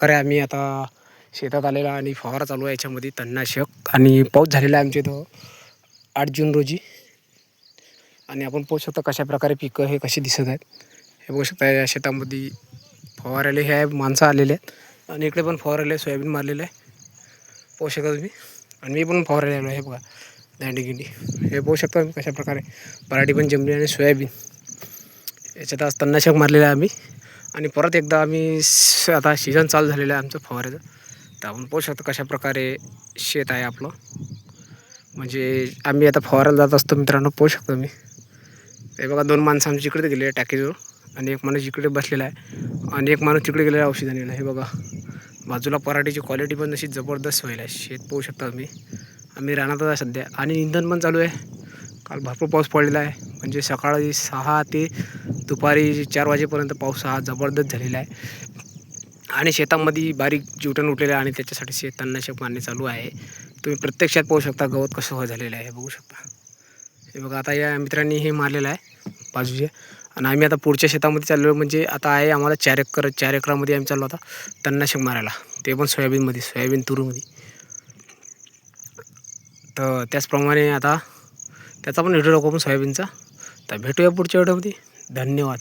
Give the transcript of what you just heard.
अरे आम्ही आता शेतात आलेला आणि फवारा चालू आहे याच्यामध्ये तणनाशक आणि पाऊस झालेला आहे आमच्या इथं 8 जून रोजी. आणि आपण पाहू शकतो कशाप्रकारे पिकं हे कसे दिसत आहेत. हे बघू शकता या शेतामध्ये फवारायला हे आहे माणसं आलेले आहेत आणि इकडे पण फवारायला सोयाबीन मारलेलं आहे पाहू शकता तुम्ही. आणि मी पण फवारायला आलो आहे. हे बघा दांडी गिंडी हे पाहू शकता कशाप्रकारे पराठी पण जमली आणि सोयाबीन याच्यात आज तणनाशक मारलेलं आहे आम्ही. आणि परत एकदा आम्ही आता सीझन चालू झालेलं आहे आमचं फवाऱ्याचं. तर आपण पाहू शकतो कशाप्रकारे शेत आहे आपलं. म्हणजे आम्ही आता फवारायला जात असतो मित्रांनो पाहू शकतो मी. हे बघा 2 माणसं आमच्या इकडे गेले आहे टाकीजवळ आणि एक माणूस इकडे बसलेला आहे आणि एक माणूस तिकडे गेलेला आहे औषध आणायला. हे बघा बाजूला पराठीची क्वालिटी पण अशी जबरदस्त व्हायला आहे. शेत पाहू शकता आम्ही रानातच आहे सध्या आणि इंधन पण चालू आहे. काल भरपूर पाऊस पडलेला आहे म्हणजे सकाळी 6 ते दुपारी 4 वाजेपर्यंत पाऊस हा जबरदस्त झालेला आहे. आणि शेतामध्ये बारीक जीवटण उठलेलं आहे आणि त्याच्यासाठी तणनाशक मारणे चालू आहे. तुम्ही प्रत्यक्षात पाहू शकता गवत कसं झालेलं आहे. हे बघू शकता. हे बघा आता या मित्रांनी हे मारलेलं आहे बाजूचे आणि आम्ही आता पुढच्या शेतामध्ये चाललो. म्हणजे आता आहे आम्हाला 4 एकरामध्ये आम्ही चाललो आता तणनाशक मारायला, ते पण सोयाबीन तुरीमध्ये. तर त्याचप्रमाणे आता त्याचा पण व्हिडिओ टाकू आपण सोयाबीनचा. तर भेटूया पुढच्या व्हिडिओमध्ये. धन्यवाद.